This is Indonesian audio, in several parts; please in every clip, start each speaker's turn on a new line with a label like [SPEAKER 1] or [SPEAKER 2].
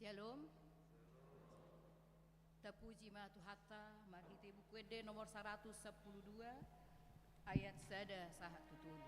[SPEAKER 1] Shalom. Terpuji ma Tuhata, marhite bukuede nomor 112 ayat sada sahat tutulu.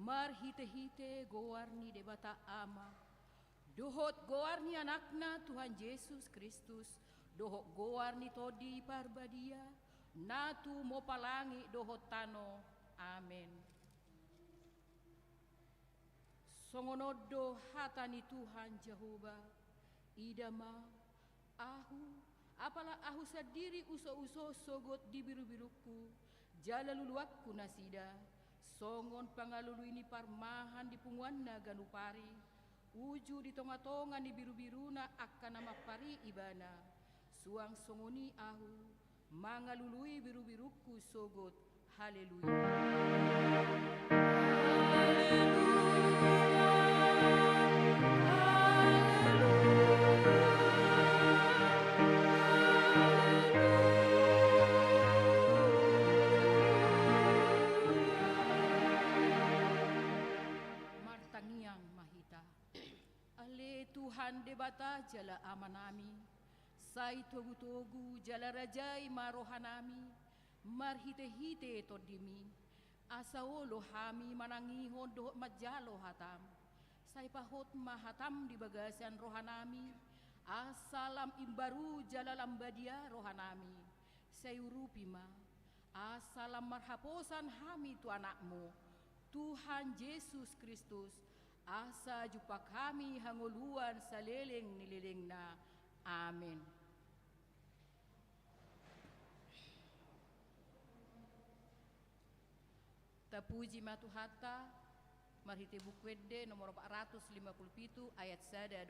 [SPEAKER 1] Marhite-hite goarni debata ama, dohot goarni anakna Tuhan Yesus Kristus, dohot goarni todi parbadia, natu mopalangi dohot tano, amen. Songonodo hatani Tuhan Jehovah, idama, ahu, apalah ahu sadiri uso-uso sogot di biru-biruku, jala luluakku nasida, songon pangalulu ini parmahan di punguan ganupari, uju di tonga-tonga di biru-biruna akan nama pari ibana, suang songoni ahu, mangalului biru-biruku sogot, haleluya. Tuhan debata jala amanami, sai togu-togu jala rajai marohanami, marhite-hite todimi, asawolo hami manangihon dohot majalo hatam, sai pahot mahatam di bagasan rohanami, asalam imbaru jala lambadia rohanami, sai urupima, Asalam marhaposan kami tu anakmu, Tuhan Yesus Kristus, asa jumpa kami hanguluan sa leleng nilileng na. Amen. Tapuji matuhata, marhite bukwede nomor 457 ayat 1-5.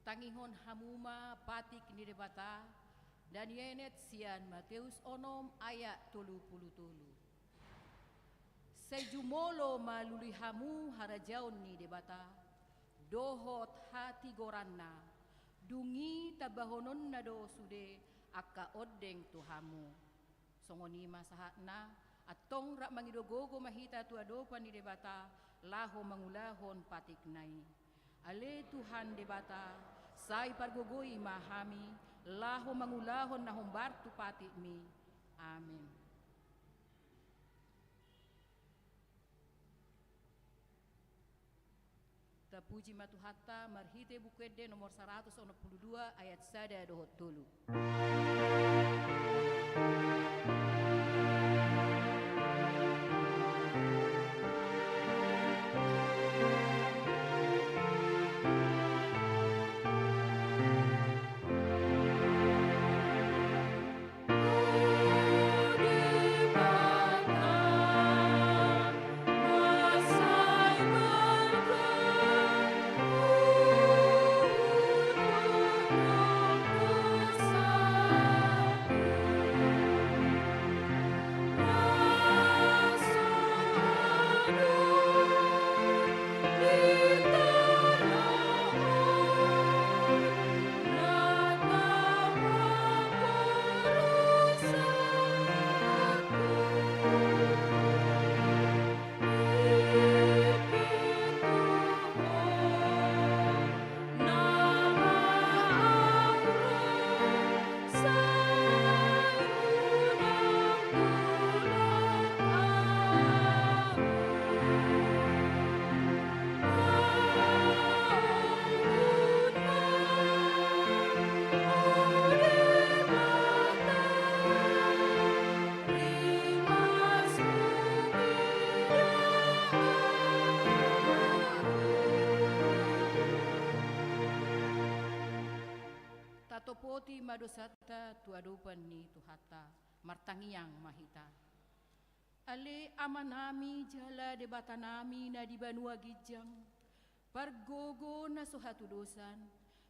[SPEAKER 1] Tangihon hamuma patik nidebata dan yenet sian Matius onom ayat 30. Sejumolo maluli hamu harajaon nidebata dohot hati goranna dungi tabahonon na do sude akka odeng tuhamu songoni masahatna atong rak mangidogogo mahita tuado panidebata laho mangulahon patik nai ale Tuhan debata sai pargogoi mahami laho mangulahon na humbartu patik mi. Amin. Tapuji matuhata marhite bukwede nomor 162 ayat 1 dulu. poti madosata tuadopan ni tuhata martangiang mahita. Ale amanami jala debatanami na di banua gijang, pargogo na sohatu dosan,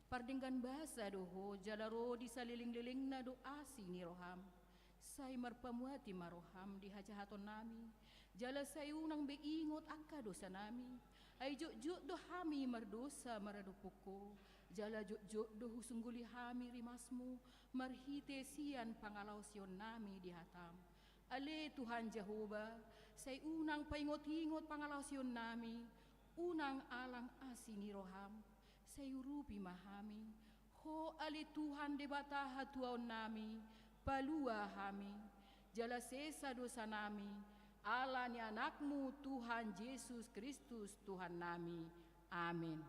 [SPEAKER 1] pardenggan basa doho jalaro di saliling-liling na doasi ni roham. Say marpamuati maroham di hajahaton nami, jala sayunang beingot angka dosa nami. Ay juk do hami mardosa maradupuko, jala juk do husungguli hami rimasmu, marhite sian pangalaw sion nami di hatam. Ale Tuhan Jehovah, say unang paingot-ingot pangalaw sion nami, unang alang asini roham, say urupi mahami, ho ale Tuhan debata hatuaon nami, palua hami, jala sesa dosa nami, Allah ni anakmu Tuhan Yesus Kristus Tuhan nami. Amin.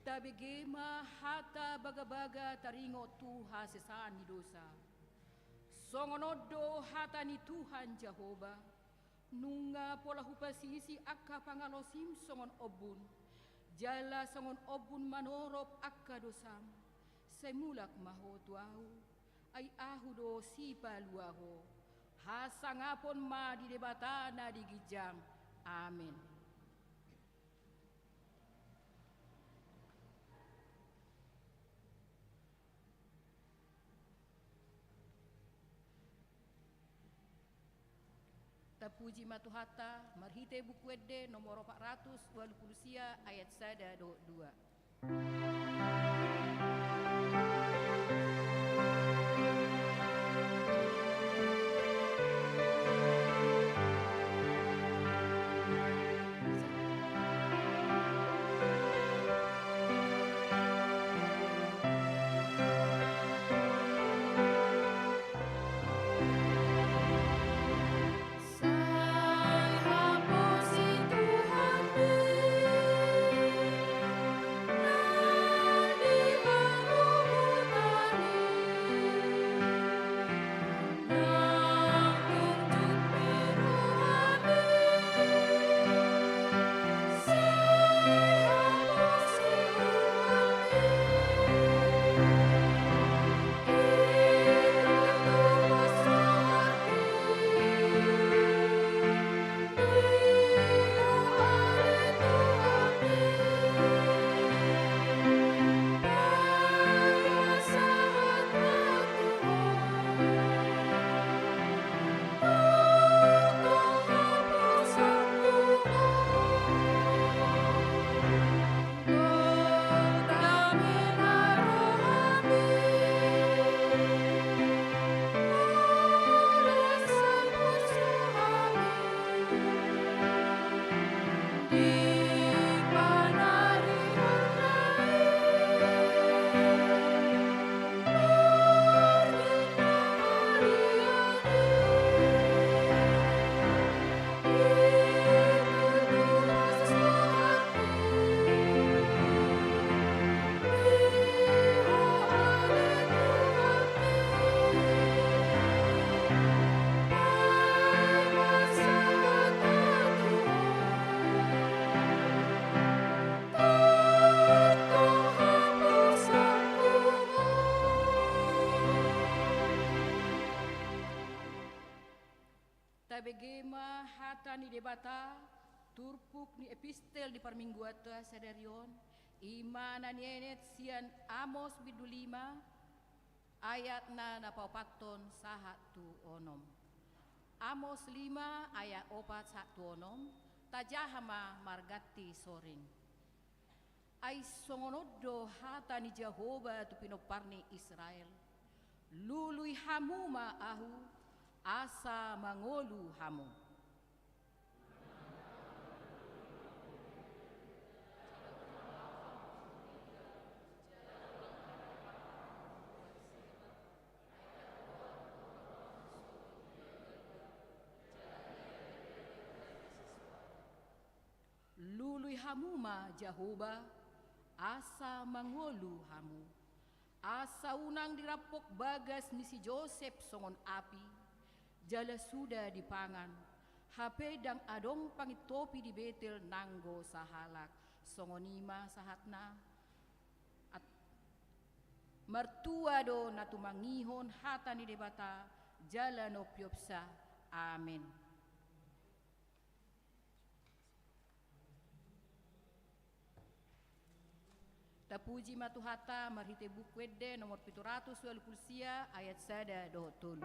[SPEAKER 1] Tabigema hata baga-baga taringo Tuha sesaan ni dosa. Songonodo hata ni Tuhan Jehovah. Nunga pola hupasisi akka pangalosim songon obun. Jala songon obun manorop akka dosam. Semulak maho tuahu. Ay ahu do sipa luaho. Hasangapon ma di debatana di gijang. Amin. Tapuji matuhata, marhite buku edde nomor 420 ayat 1 do 2. Tabegema hata ni debata turpuk ni epistel di parmingguata sadarion imana nienet sian Amos bidu 5 ayat na napaupaton sahat tu onom. Amos 5 ayat 4 1 onom tajahama margati soring. Ai songonodo hatani Jehovah tu pinoparni Israel. Lului hamu ma ahu, asa mangolu hamu. Lului hamu ma Jehovah, asa mangolu hamu. Asa unang dirapok bagas ni si Joseph songon api, jala sudah dipangan, hape dang adong pangitopi di Betel nanggo sahalak, songonima sahatna, at mertua do natumangihon hata ni debata, jala no piopsa, amin. Tapuji matuhata marhite bukwede nomor 720 ayat sada doh tulu.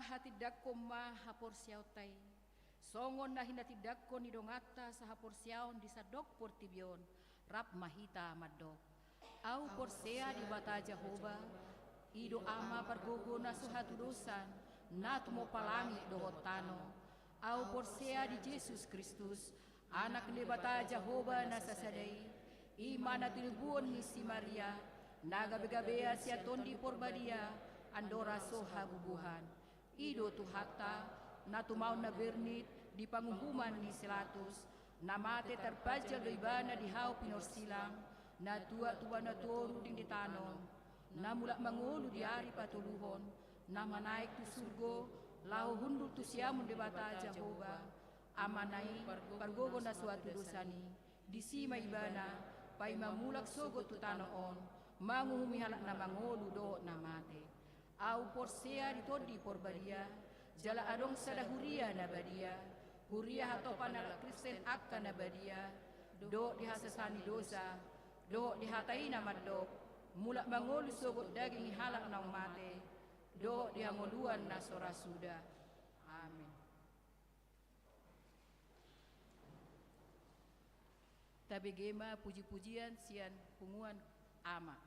[SPEAKER 1] Hatidakko ma hapor siautai, songon na hinatidakko ni dongata sa hapor siaon di sadok portibion, rap mahita madok. Au porsea di bata Jehovah, ido ama pargogo na suhatu dosan, natumo palangi dohotano. Au porsea di Jesus Kristus, anak ni bata Jehovah na sasadai, imana tinibuon ni si Maria, nagabegabea siya tondi porbadia, andora soha bubuhan. Ido tuhata, natumaw na bernit, di panghuhuman ni Silatus, namate terpajal do ibana di hao pinorsilang, na tua na toru ding ditanon, na mula mangulu di ari patuluhon, na manaik tu surgo, lau hundul tu siamun di bata Jehovah, amanai pargogo na suatu dosani, di sima ibana, pai mamulak sogo tu tanoon, manguhumihalak na mangulu do na mate. Au porsea ditodi porbadia, jala adong sada huria na badia, huria hatopan ala Kristen akka na badia, do dihasasani dosa, do dihatai na madok, mulak mangolu sogot daging halak na mate, do dihangoluan na sora suda. Amin. Tabegema puji-pujian sian punguan ama.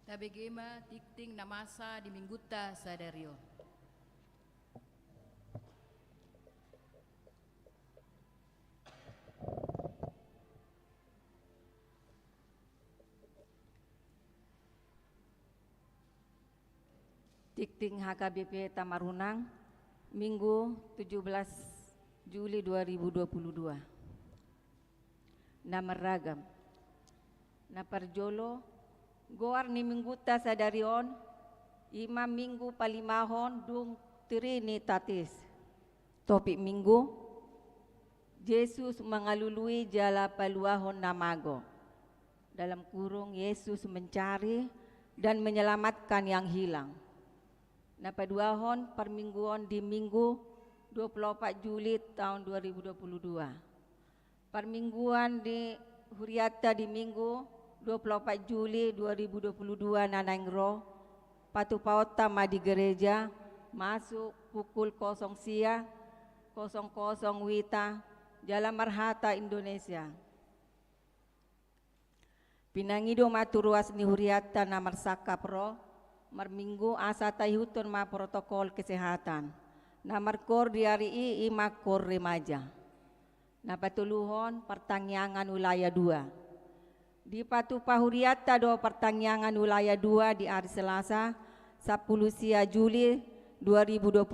[SPEAKER 1] Tabegema tikting namasa di mingguta sadario.
[SPEAKER 2] Tikting HKBP Tamarunang, Minggu 17 Juli 2022. Nama ragam. Naparjolo, goar ni mingguta sadarion, imam minggu palimahon dung trinitatis. Topik minggu, Yesus mengalului jala paluahon namago. Dalam kurung, Yesus mencari dan menyelamatkan yang hilang. Napaduahon permingguan di minggu 24 Juli tahun 2022. Permingguan di Huriata di minggu 24 Juli 2022 Nanaingro Patu Pautama di gereja masuk pukul 0 sia 00 wita Jalan Marhata Indonesia. Pinangido maturuas ni Huriata namar sakapro marminggu asa tayhutun ma protokol kesehatan. Namar kor di hari i ima kor remaja. Napatuluhon pertangyangan wilayah 2. Di Patu Pahuriata do pertangyangan wilayah 2 di hari Selasa 10 sia Juli 2022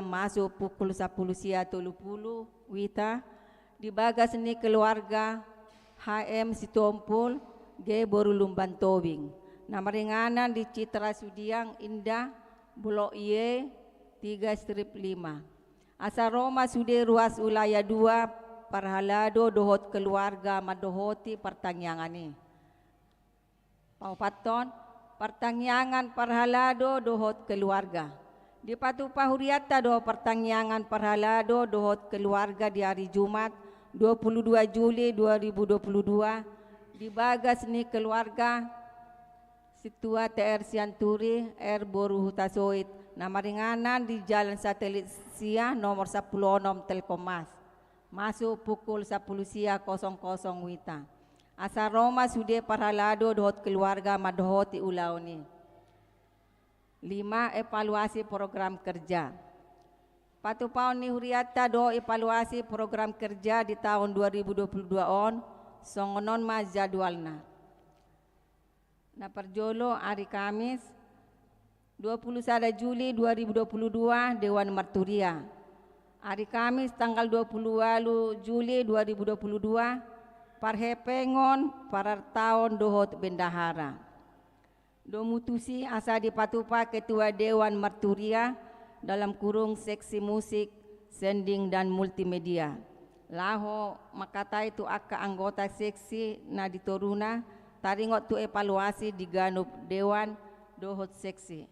[SPEAKER 2] masuk pukul 10 sia 30 wita di bagas seni keluarga HM Sitompul G Borulumban Tobing. Namaringanan di Citra Sudiang Indah Bulok Iye 3/5. Asa Roma Sude ruas wilayah 2 parhalado dohot keluarga madohoti pertanyangani. Paupaton pertanyaan parhalado dohot keluarga. Di Patu Pahuriata do pertanyaan parhalado dohot keluarga di hari Jumat 22 Juli 2022 di bagas ni keluarga Situa TR Sianturi R Boru Hutasoit namaringanan di Jalan Satelit Sia nomor 10 Telkomas masuk pukul 10 sia 00 wita. Asa Roma Sude parhalado dohot keluarga madohoti ulauni. 5. Evaluasi program kerja. Patu Paun ni Huriata do evaluasi program kerja di tahun 2022 on songonon ma jadwalna. Naparjolo hari Kamis 21 Juli 2022 Dewan Marturia. Hari Kamis tanggal 28 Juli 2022 parhepengon para tahun dohot bendahara. Domutusi asa di Patupa Ketua Dewan Marturia dalam kurung seksi musik, sending dan multimedia. Laho makata itu aka anggota seksi na ditoruna taringot tu evaluasi di ganup Dewan dohot seksi.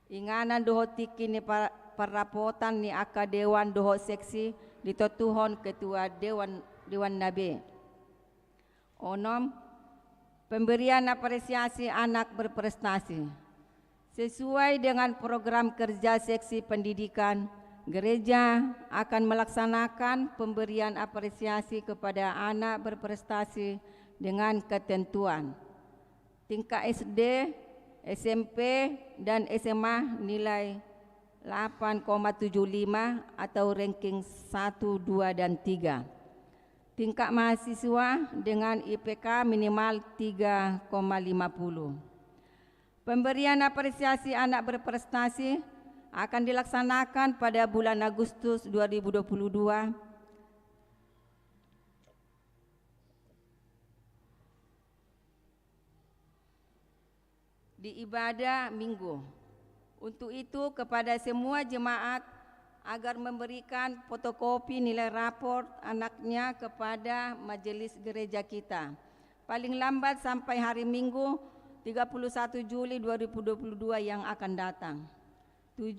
[SPEAKER 2] Inganan dohot tiki ni parapotan ni aka Dewan dohot seksi ditotuhon Ketua Dewan Nabe. Onom pemberian apresiasi anak berprestasi. Sesuai dengan program kerja seksi pendidikan, gereja akan melaksanakan pemberian apresiasi kepada anak berprestasi dengan ketentuan. Tingkat SD, SMP, dan SMA nilai 8,75 atau ranking 1, 2, dan 3. Tingkat mahasiswa dengan IPK minimal 3,50. Pemberian apresiasi anak berprestasi akan dilaksanakan pada bulan Agustus 2022 di ibadah minggu. Untuk itu kepada semua jemaat agar memberikan fotokopi nilai raport anaknya kepada majelis gereja kita paling lambat sampai hari Minggu 31 Juli 2022 yang akan datang. 7.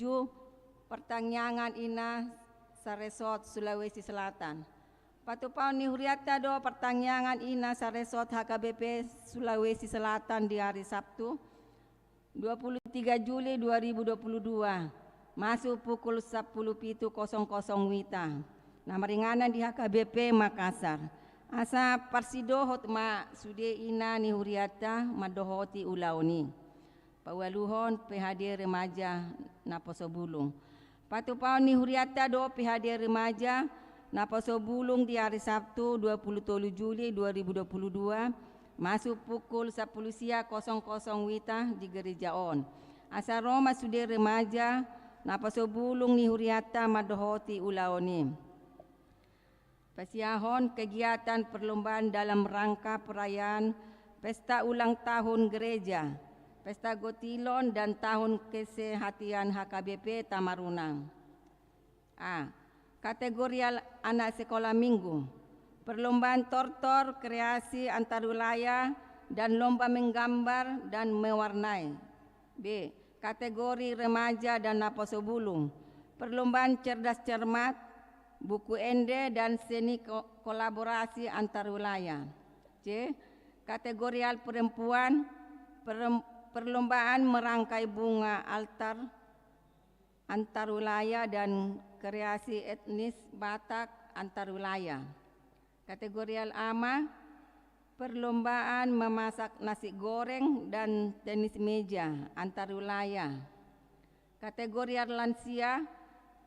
[SPEAKER 2] Pertanyaan Ina Saresot Sulawesi Selatan. Patu Paun ni Huriata do pertanyaan Ina Saresot HKBP Sulawesi Selatan di hari Sabtu 23 Juli 2022 masuk pukul 10.00 wita. Namaringanan di HKBP Makassar. Asa parsidohot ma sude ina ni Huriata madohoti ulauni. Pawaluhon PHD remaja na Posobulung. Patupaon ni Huriata do PHD remaja na Posobulung di hari Sabtu 27 Juli 2022 masuk pukul 10.00 WITA di Gereja On. Asaro masude remaja na Posobulung ni Huriata madohoti ulaoni. Pasiahon kegiatan perlombaan dalam rangka perayaan Pesta Ulang Tahun Gereja, Pesta Gotilon dan Tahun Kesehatan HKBP Tamarunang. A. Kategori anak sekolah minggu, perlombaan tortor, kreasi antarwilayah dan lomba menggambar dan mewarnai. B. Kategori remaja dan Posobulung, perlombaan cerdas cermat, buku ende dan seni kolaborasi antarwilayah. C. Kategori perempuan, perlombaan merangkai bunga altar antarwilayah dan kreasi etnis Batak antarwilayah. Kategori ama, perlombaan memasak nasi goreng dan tenis meja antarwilayah. Kategori lansia,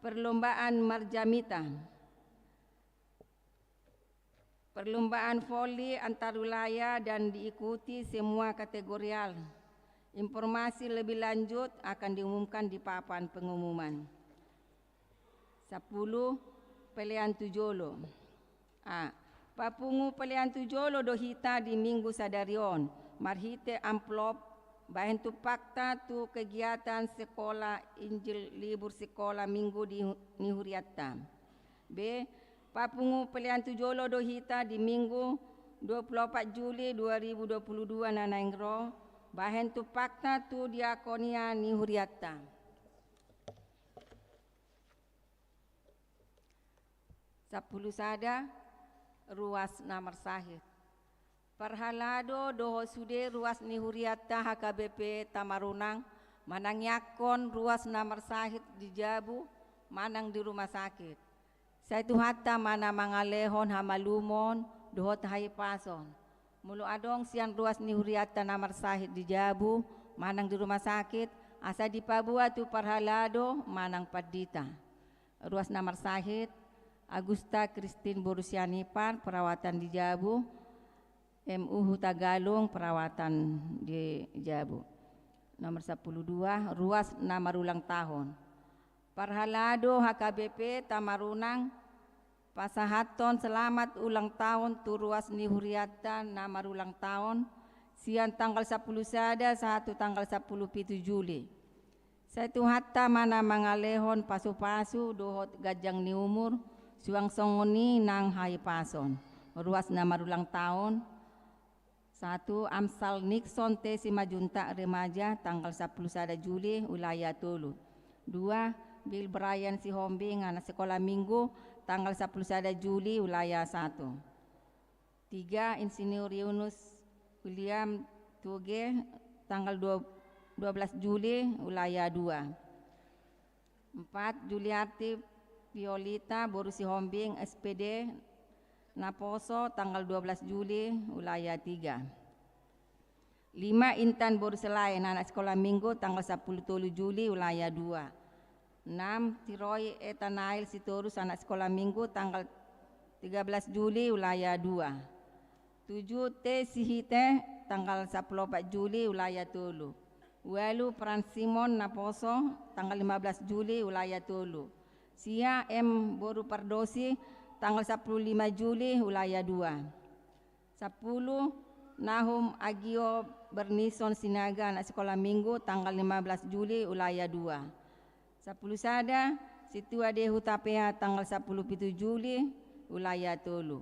[SPEAKER 2] perlombaan marjamita. Perlombaan voli antarwilayah dan diikuti semua kategorial. Informasi lebih lanjut akan diumumkan di papan pengumuman. 10. Pelian tujolo. A. Papungu pelian tujolo dohita di minggu sadarion. Marhite amplop bahentu fakta tu kegiatan sekolah Injil libur sekolah minggu di Nihuriatta. B. Papungu pelian tujolo dohita di minggu 24 Juli 2022 nanaingro bahentu fakta tu diakonia Nihuriatta. 10 sada ruas namar sahid. Perhalado doho sude ruas Nihuriatta HKBP Tamarunang manang yakon ruas namar sahid di Jabu manang di rumah sakit. Saitu hatta mana mangalehon hamalumon dohot hai pason. Mulu adong siang ruas Nihuriatta namar sahid di Jabu manang di rumah sakit asa di Papua tu Parhalado manang Padita. Ruas namar sahid Agusta Christine Borusianipan perawatan di Jabu, MU Hutagalung perawatan di Jabu. Nomor 12 ruas namar ulang tahun. Parhalado HKBP Tamarunang pasahaton selamat ulang tahun tu ruas Nihuriatta namar ulang tahun siang tanggal 10 sada satu tanggal 10 pitu Juli. Saitu hatta mana mangalehon pasu-pasu dohot gajang ni umur suang songoni nang hai pason. Ruas namar ulang tahun 1. Amsal Nixon T. Simajunta remaja tanggal 10 sada Juli wilayah Tulu. 2. Bill Brian Sihombing anak sekolah minggu tanggal 10 sada Juli wilayah 1. 3. Insinyur Yunus William Tuge tanggal 12 Juli wilayah 2. 4. Juliarti Violita Boru Sihombing SPD Naposo tanggal 12 Juli wilayah 3. 5. Intan Boru Selain anak sekolah minggu tanggal 10 Juli wilayah 2. 6. Tiroy Etanail Sitorus anak sekolah minggu tanggal 13 Juli wilayah 2. 7. T. Sihite tanggal 14 Juli wilayah Tulu. 8. Pran Simon Naposo tanggal 15 Juli wilayah Tulu. Sia M. Boru Pardosi tanggal 15 Juli wilayah 2. 10. Nahum Agio Bernison Sinaga anak sekolah minggu tanggal 15 Juli wilayah 2. 10 sada Situa Dehu Tapea tanggal 10 pitu Juli wilayah Tolu.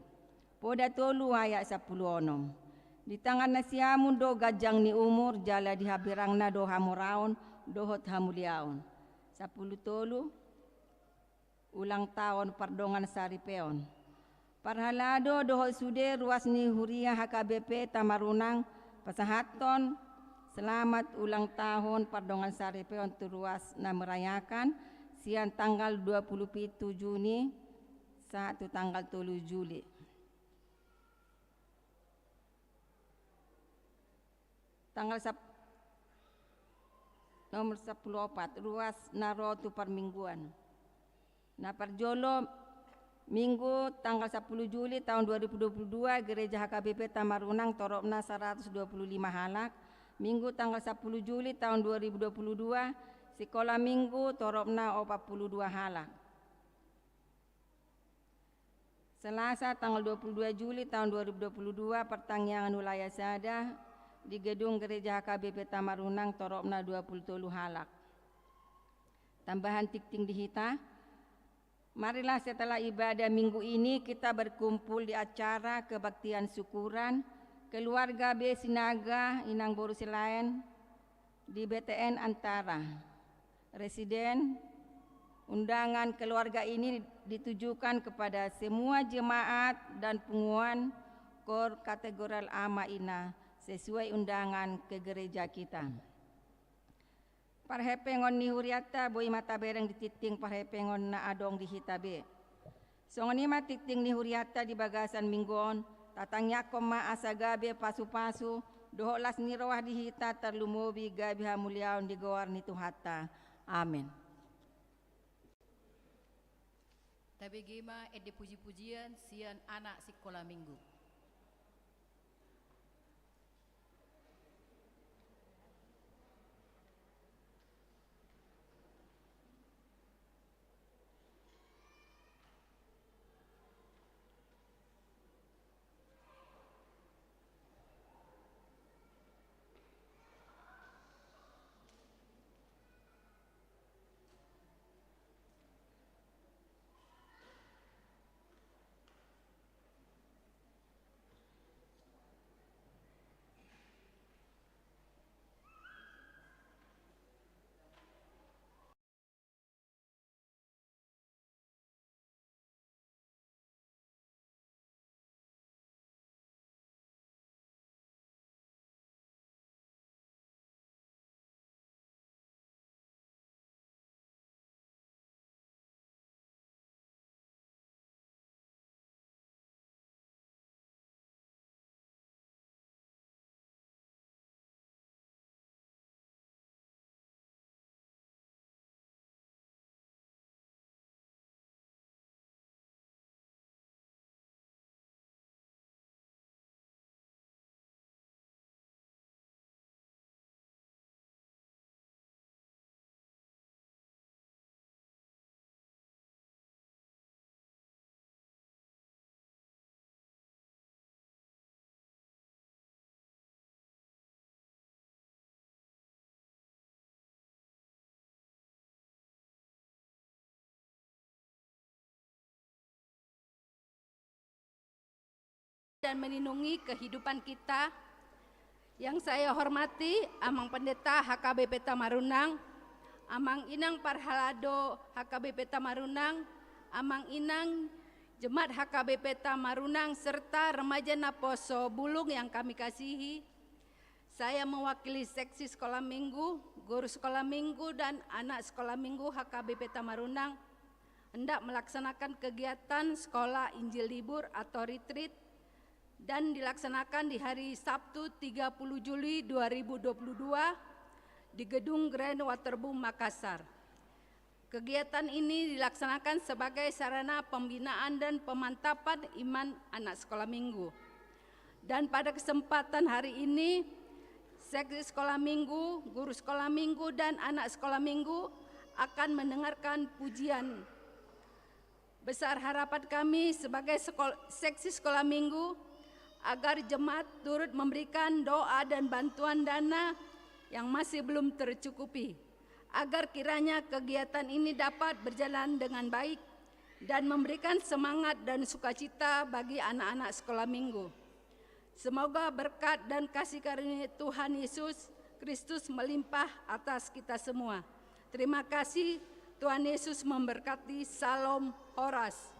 [SPEAKER 2] Poda Tolu ayak 10 onom. Di tangan nasiamun do gajang ni umur jala di habirangna do hamuraun dohot hamuliaun. 10 Tolu ulang tahun pardongan Saripeon. Parhalado dohot sude ruas ni Huria HKBP Tamarunang pasahaton selamat ulang tahun pardongan Saripeon turuas na merayakan siang tanggal 27 Juni 1 tanggal 3 Juli. Tanggal nomor 14 ruas Narotu Permingguan. Nah, Parjolo Minggu tanggal 10 Juli tahun 2022 Gereja HKBP Tamarunang torokna 125 halak. Minggu tanggal 10 Juli tahun 2022 Sekolah Minggu torokna 42 halak. Selasa tanggal 22 Juli tahun 2022 pertangyangan wilayah Sada di gedung Gereja HKBP Tamarunang torokna 23 halak. Tambahan tikting dihita. Marilah setelah ibadah minggu ini kita berkumpul di acara kebaktian syukuran keluarga B Sinaga Inang Boru Selain di BTN Antara. Residen undangan keluarga ini ditujukan kepada semua jemaat dan pengumuman kor kategorial ama ina sesuai undangan ke gereja kita. Parhepengon ni huriata boi mata bereng dititing parhepengon na adong di hitabe. Songoni ma titing ni huriata di bagasan minggon tatangnya koma asagabe pasu-pasu doholas ni rawah di hita terlumobi gabi hamuliaon di gawar ni tuhata. Amin.
[SPEAKER 1] Tabe gema ede puji-pujian sian anak sekolah minggu. Dan melindungi kehidupan kita. Yang saya hormati Amang Pendeta HKBP Tamarunang, Amang Inang Parhalado HKBP Tamarunang, Amang Inang Jemaat HKBP Tamarunang serta remaja Naposo Bulung yang kami kasihi. Saya mewakili seksi sekolah minggu, guru sekolah minggu dan anak sekolah minggu HKBP Tamarunang hendak melaksanakan kegiatan sekolah Injil Libur atau retreat dan dilaksanakan di hari Sabtu 30 Juli 2022 di Gedung Grand Waterboom Makassar. Kegiatan ini dilaksanakan sebagai sarana pembinaan dan pemantapan iman anak sekolah minggu. Dan pada kesempatan hari ini, seksi sekolah minggu, guru sekolah minggu dan anak sekolah minggu akan mendengarkan pujian. Besar harapan kami sebagai seksi sekolah minggu agar jemaat turut memberikan doa dan bantuan dana yang masih belum tercukupi, agar kiranya kegiatan ini dapat berjalan dengan baik dan memberikan semangat dan sukacita bagi anak-anak sekolah minggu. Semoga berkat dan kasih karunia Tuhan Yesus Kristus melimpah atas kita semua. Terima kasih, Tuhan Yesus memberkati. Salam Horas.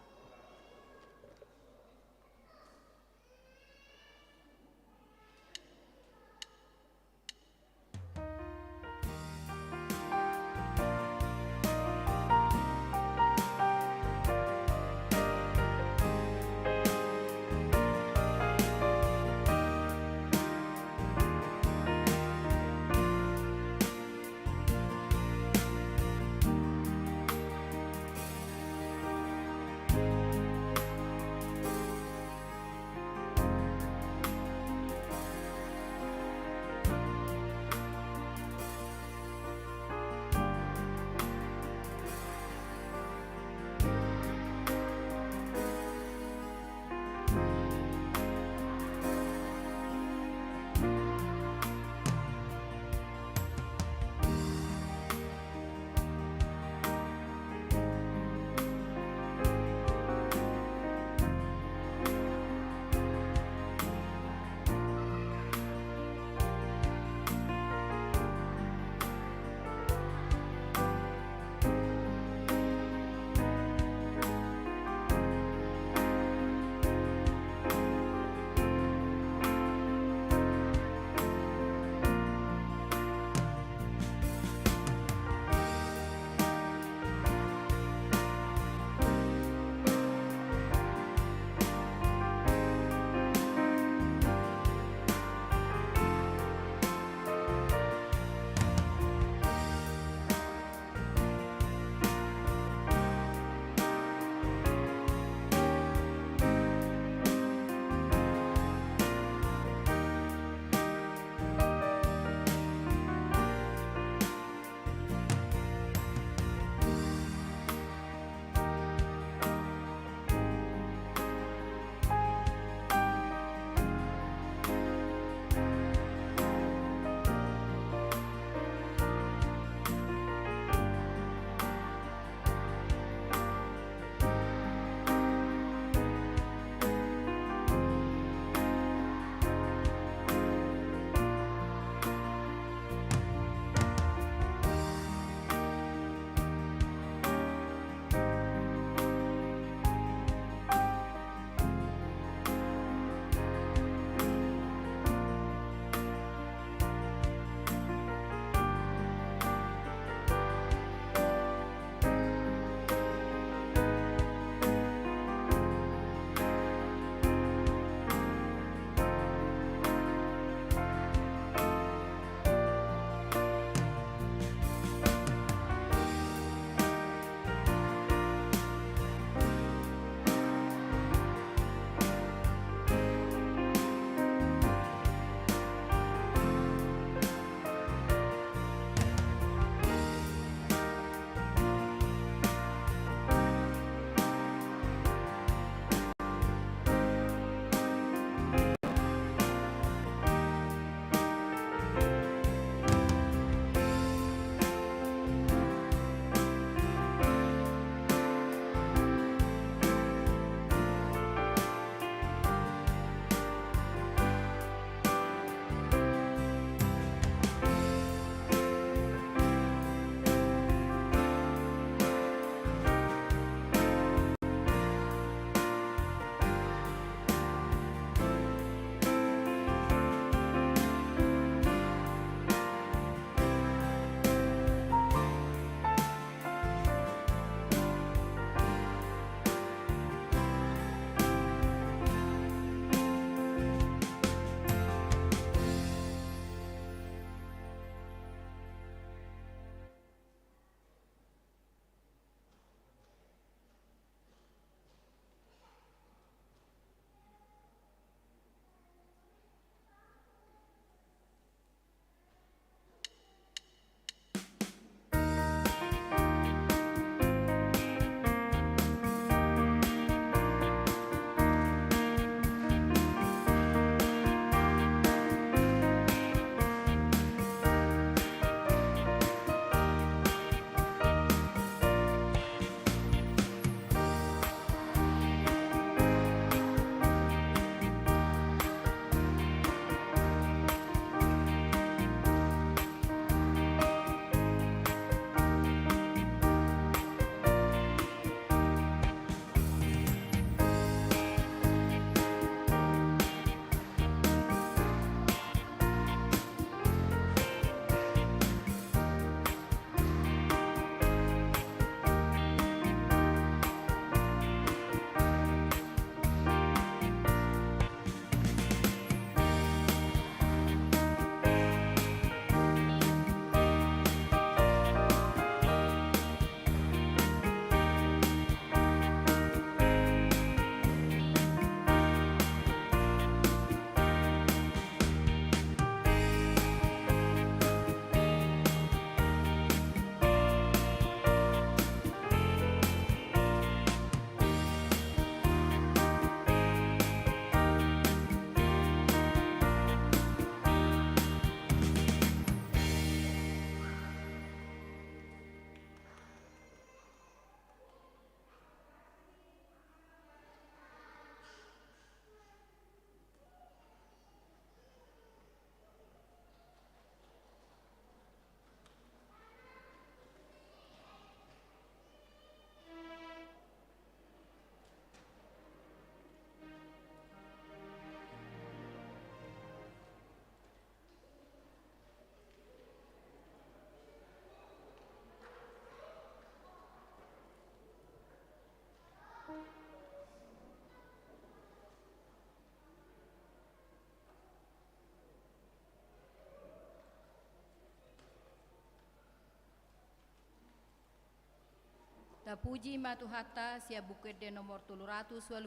[SPEAKER 1] Tapuji matuhata sia bukit de nomor 325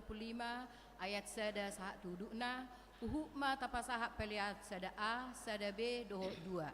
[SPEAKER 1] ayat sada sahat dudukna uhukma tapasahak peliat sada A sada B dohok 2.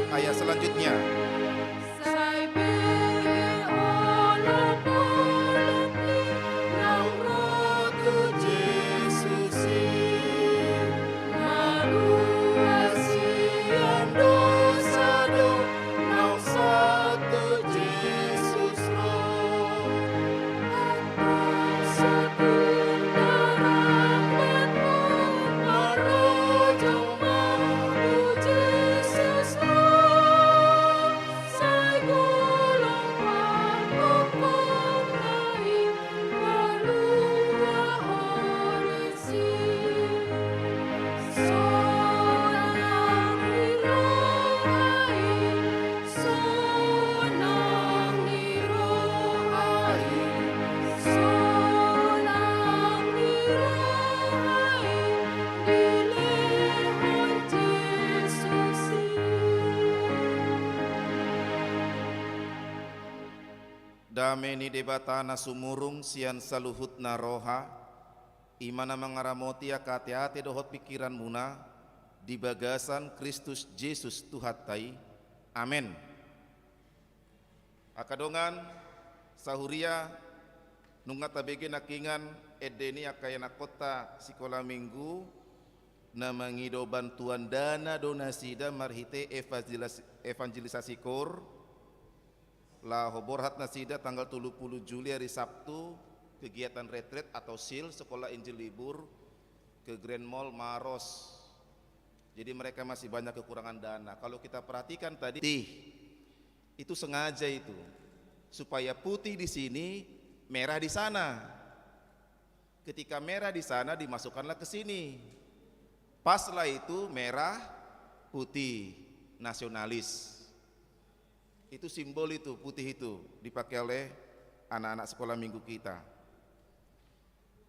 [SPEAKER 3] Ayat selanjutnya.
[SPEAKER 1] Sai be
[SPEAKER 3] Dame ni debatana sumurung sian saluhut naroha, imana mangaramotia kate-ate dohot pikiran muna, di bagasan Kristus Yesus Tuhatai. Amin. Akadongan sahuria nunga tabege nakingan edeni akayana kota sikola minggu na mangido bantuan dana donasida marhite evangelisasi kor la hoborhat nasida tanggal 30 Juli hari Sabtu kegiatan retret atau sil sekolah Injil libur ke Grand Mall Maros. Jadi mereka masih banyak kekurangan dana. Kalau kita perhatikan tadi itu sengaja itu supaya putih di sini, merah di sana. Ketika merah di sana dimasukkanlah ke sini. Paslah itu merah putih nasionalis. Itu simbol itu, putih itu dipakai oleh anak-anak sekolah minggu kita.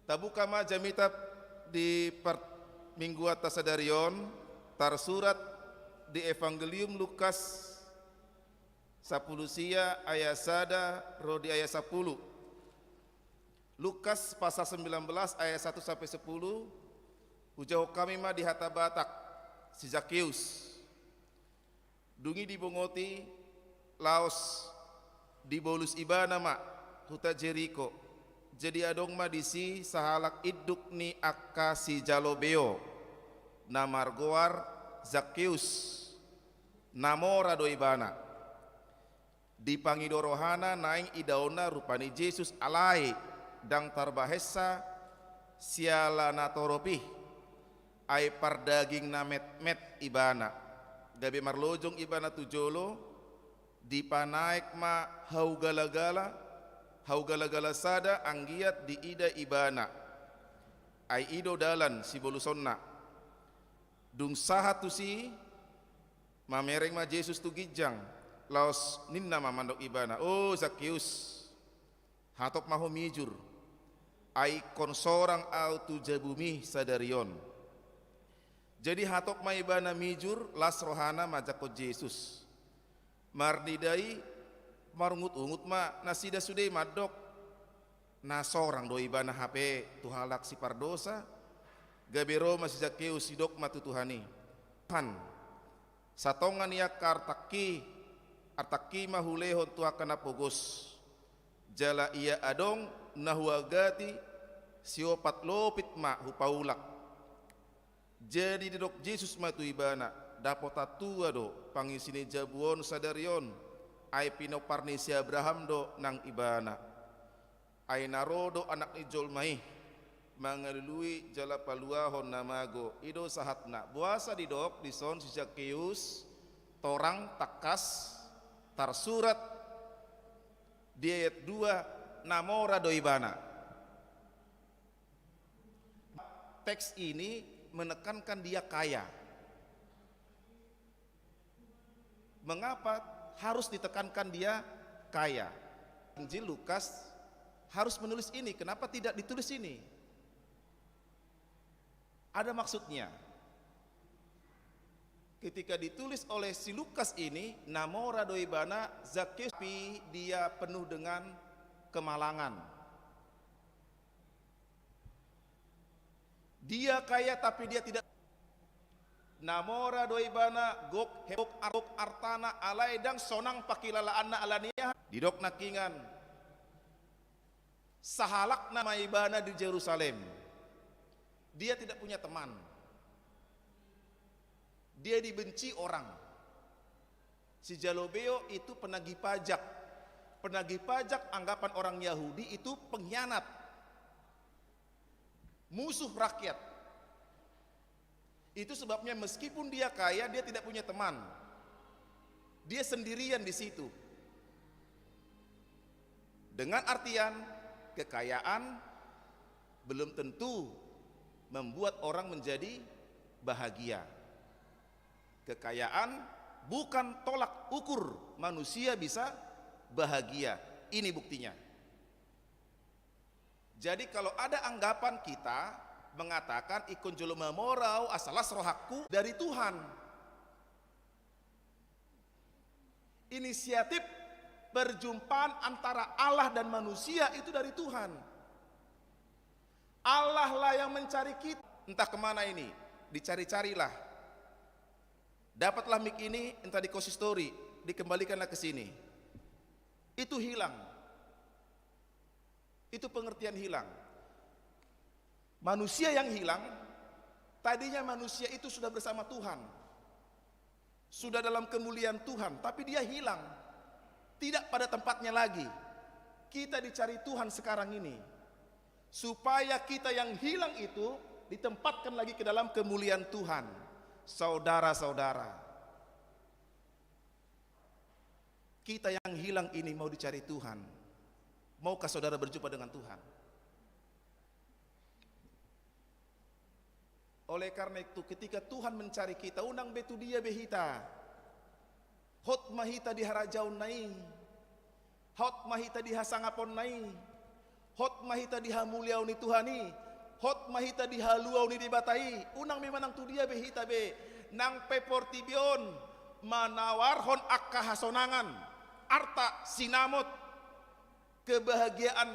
[SPEAKER 3] Tabuka ma jamita di minggu atas sadarion tarsurat di Evangelium Lukas 10 sia ayat sada rodi ayat 10. Lukas pasal 19 ayat 1 sampai 10. Ujau kami ma di hata Batak si Zakeus. Dungi di bongoti Laos di bolus ibana ma huta Jeriko. Jadi adong ma disi sahalak iduk ni akka si Jalobeo namar goar Zakeus namora do ibana di pangidorohana naing idaona rupani Yesus alai dang tarbahesa siala natoropi ai pardaging na met ibana gabe marlojong ibana tujolo di panaik ma haugalagala sada anggiat di ida ibana ai ido dalan si bolusonna dung sahat tu si mamereng ma Yesus tu gijang laos ninna mamandok ibana. Oh Zakeus hatop maho mijur ai konsorang au tu jabumi sadarion. Jadi hatop ma ibana mijur las rohana majako Yesus mardidai marungut-ungut ma nasida sudai madok na sorang do ibana HP tuhalak si pardosa gabero masih Zakeus sidok matu Tuhani pan satongan ya artaki mahulehon tua kana pogos jala ia adong nahuagati siopat lopit ma hupaulak. Jadi didok Yesus matu ibana dapota tua do pangisini jabuon sadarion ai pinoparni si Abraham do nang ibana ai narodo anak ijol mai mangalului jala paluahon namago ido sahatna buasa didok dison si Zakeus torang takas tarsurat di ayat 2 namora do ibana. Teks ini menekankan dia kaya. Mengapa harus ditekankan dia kaya? Injil Lukas harus menulis ini, kenapa tidak ditulis ini? Ada maksudnya. Ketika ditulis oleh si Lukas ini, namora doibana Zakeus, dia penuh dengan kemalangan. Dia kaya tapi dia tidak. Namora doibana gok hebok artana alaidang sonang pakilalaanna alania didok nakingan sahalak nama ibana di Yerusalem. Dia tidak punya teman. Dia dibenci orang. Si Jalobeo itu penagih pajak. Penagih pajak anggapan orang Yahudi itu pengkhianat, musuh rakyat. Itu sebabnya meskipun dia kaya, dia tidak punya teman. Dia sendirian di situ. Dengan artian kekayaan belum tentu membuat orang menjadi bahagia. Kekayaan bukan tolak ukur manusia bisa bahagia. Ini buktinya. Jadi kalau ada anggapan kita mengatakan ikon jolo memorau asalas rohaku dari Tuhan, inisiatif perjumpaan antara Allah dan manusia itu dari Tuhan. Allah lah yang mencari kita. Entah kemana ini, dicari-carilah. Dapatlah mic ini, entah di konsistori, dikembalikanlah ke sini. Itu hilang. Itu pengertian hilang. Manusia yang hilang, tadinya manusia itu sudah bersama Tuhan, sudah dalam kemuliaan Tuhan, tapi dia hilang, tidak pada tempatnya lagi. Kita dicari Tuhan sekarang ini, supaya kita yang hilang itu ditempatkan lagi ke dalam kemuliaan Tuhan. Saudara-saudara, kita yang hilang ini mau dicari Tuhan. Maukah saudara berjumpa dengan Tuhan? Oleh karena itu, ketika Tuhan mencari kita, unang betu dia behita, hot mahita di harajaun nai, hot mahita di hasangapon nai, hot mahita di hamuliauni Tuhani, hot mahita di haluauni di batai. Unang memanang tu dia behita be, nang peportibion manawarhon akka hasonangan, arta sinamot kebahagiaan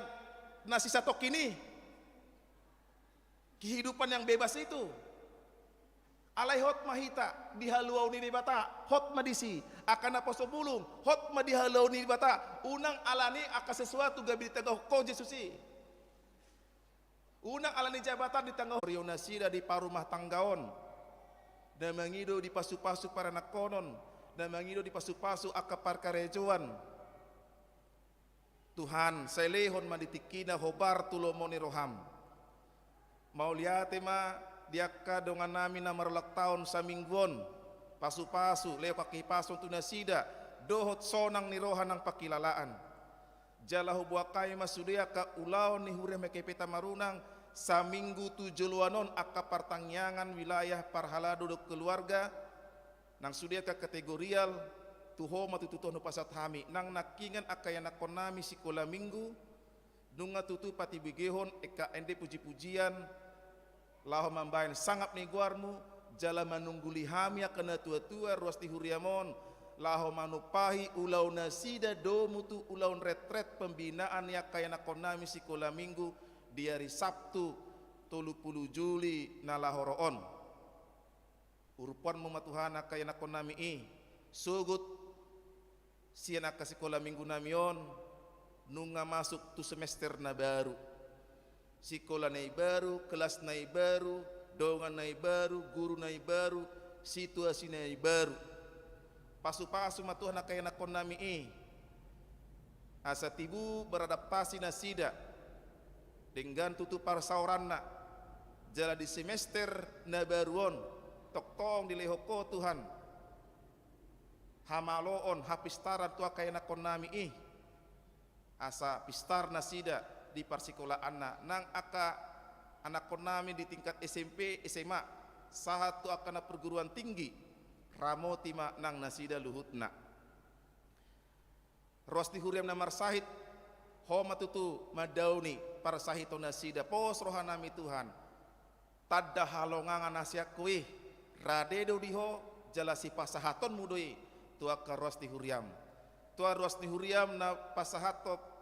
[SPEAKER 3] nasi satok ini, kehidupan yang bebas itu. Alai hot mahita di haluauni di bata, hot madisi akan apa sobulung, hot ma di haluauni di bata, unang alani akan sesuatu gabi tegah ko Jesusi. Unang alani jabatan di tangga rionasida di parumah tanggaon, dan mengido di pasu-pasu para nakonon, dan mengido di pasu-pasu akapar karejoan. Tuhan, selehon manditikina hobar tulomoni roham. Mau lihat ma diaka dengan nami na marulak tahun samingguon pasu-pasu leo kaki pasun tunasida dohot sonang ni rohan ng pakilalaan jalahu buakai masudia ka ulaw ni hure mekepeta marunang sa minggu 7 luanon akka partangyangan wilayah parhalado do keluarga nang sudia ka kategorial tuho matututuh no pasat hami nang nakingan akaya nakonami sikola minggu nunga tutu pati bigehon eka ende puji-pujian laho mambayan sangap ni guarmu jala manungguli hami akan tua-tua ruas di huriamon laho manupahi ulau nasida do mutu ulau retret pembinaan ya kaya nakonami sikola minggu di hari Sabtu 30 Juli nalahoroon urupan mematuhana kaya nakonami sugut siana ka sikola minggu namion nunga masuk tu semester na baru sikola nai baru, kelas nai baru, dongan nai baru, guru nai baru, situasi nai baru. Pasu-pasu matuh na kaya nakon nami asa tibu beradaptasi nasida dengan tutup parsauran na jala di semester na baruon toktong dilehoko Tuhan hamaloon hapistaran tua kaya nakon nami asa pistar nasida di parsikola anak nang aka anak konami di tingkat SMP SMA sahat tu akana perguruan tinggi ramotima nang nasida luhutna rosti huriam namar sahid homa tutu madauni para sahito nasida pos rohanami Tuhan tadda halongangan nasya kuih radedo diho jalasi pasahaton mudoi tua ka rosti huriam tua rosti huriam na pasahatot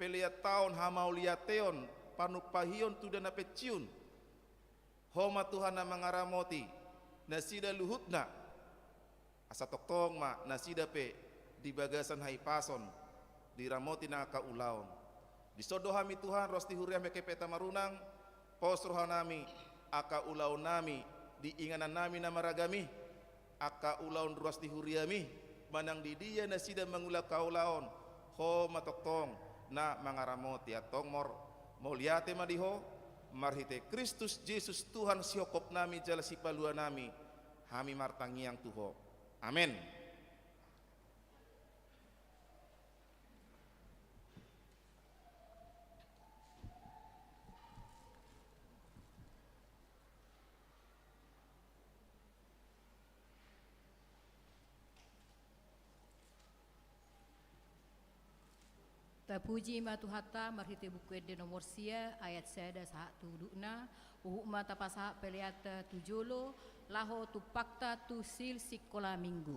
[SPEAKER 3] pelia tahun hamauliateon panupahion tu dana peciun homa Tuhan na mangaramoti nasida luhutna asa toktong ma nasida pe di bagasan haipason di ramoti na kaulaon disodohami Tuhan rosti huriam kepeta marunang pos rohanami aka ulaon nami di inganan nami na maragami aka ulaon rosti huriami manang di dia nasida mangula kaulaon homa toktong na mangaramoti atong moliate madiho marhite Kristus Yesus Tuhan siokop nami jala sipalua nami hami martangiang tuho amin.
[SPEAKER 1] Tapuji matuhata marhite buku de nomor sia ayat seda sahat tu dukna uhuk mata pasaha peliata tujolo laho tu pakta tu sil sikola minggu.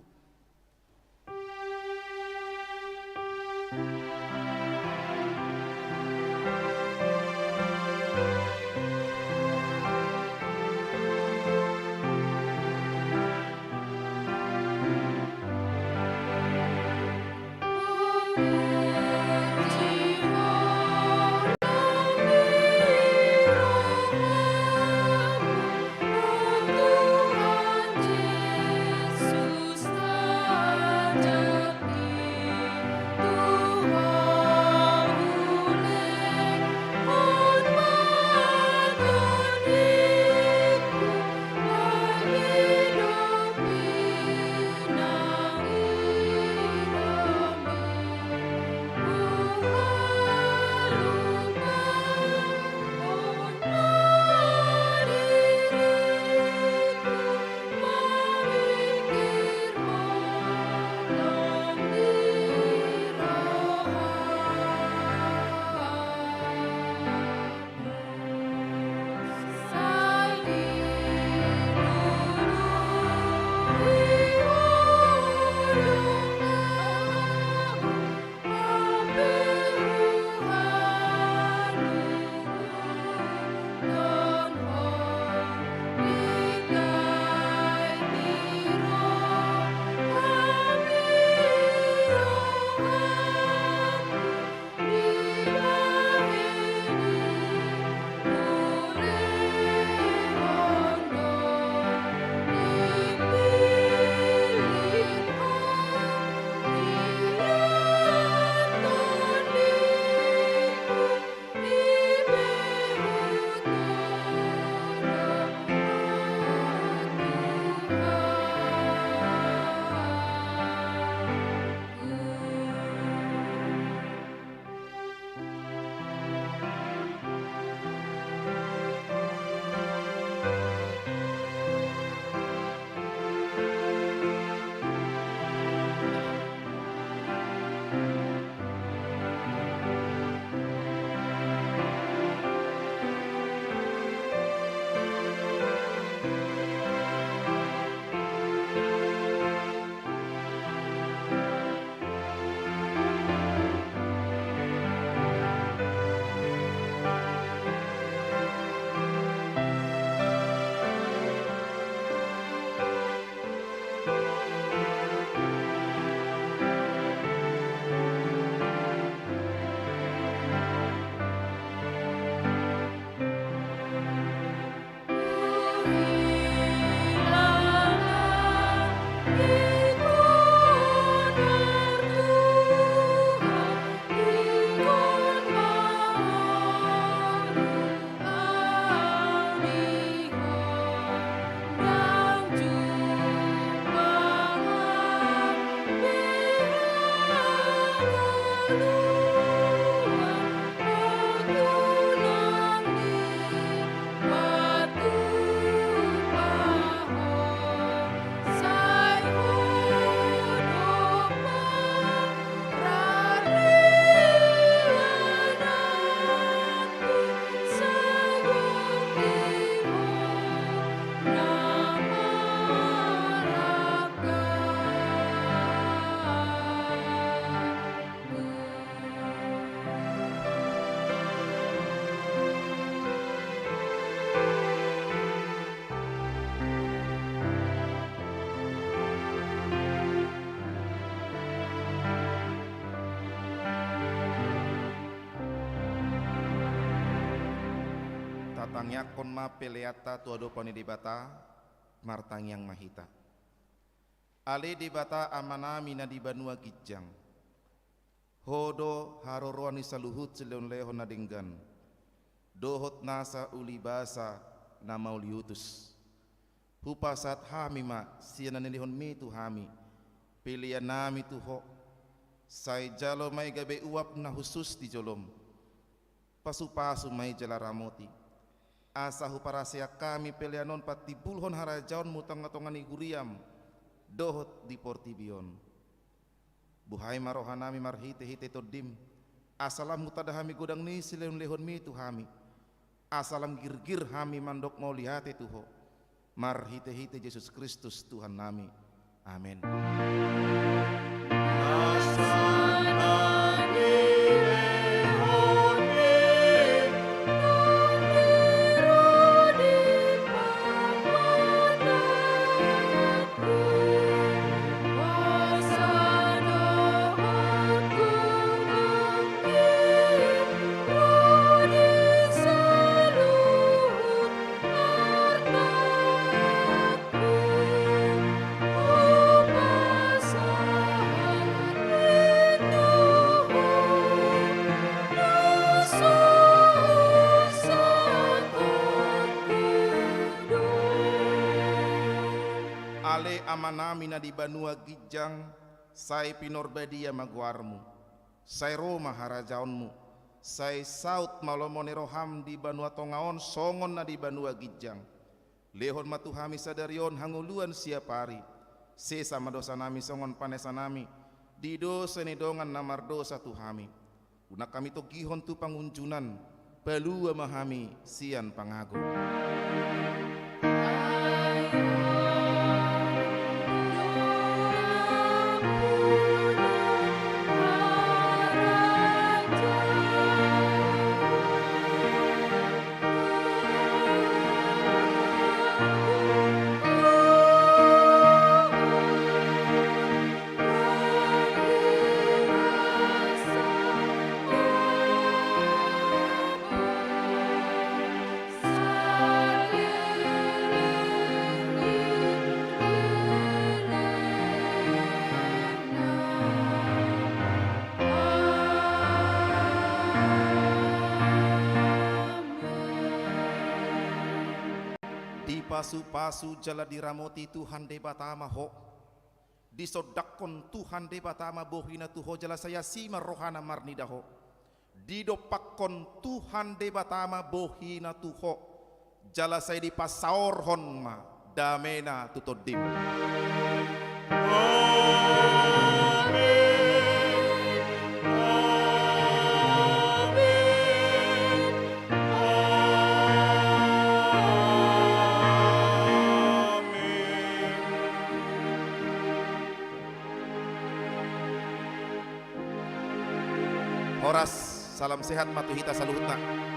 [SPEAKER 3] Tatangya konma peleata tuado pani dibata martang yang mahita. Ale dibata amana mina di banua gijang. Hodo haroroani saluhut seleon lehon nadinggan. Dohot nasa uli basa nama uliutus. Hupasat hamima sianan lehon mitu hami. Pilihan nami tuho. Sai jalo mai gabe uap na khusus di jolom. Pasu-pasu mai jalaramoti. Asahu parasia kami pelianon pati bulhon harajaon mutang-ngatongan iguriam dohot di portibion. Buhai marohanami marhite-hite todim. Asalam mutadahami godang ni sileun lehon mi tu hami. Asalam girgir hami mandok mau lihate tuho. Marhite-hite Yesus Kristus Tuhan nami. Amin.
[SPEAKER 1] Asalam
[SPEAKER 3] amanami na di banua gijang, sai pinorbadia maguarmu, sai Roma harajaonmu, sai saut malomone roham di banua tongaon songon na di banua gijang. Lehon matuhami sadarion hanguluan siapari, sesa madosa nami songon panesanami, di dosa ni dongan namar dosa tuhami. Una kami to gihon tu pangunjunan, balua mahami sian pangago. Di pasu-pasu jala diramoti Tuhan debatama ho, di sodakon Tuhan debatama bohina tuho jala saya sima rohana marnidaho, di dopakon Tuhan debatama bohina tuho jala saya di pasaor honma damena tutodim. Horas, salam sehat matuhita saluhutna.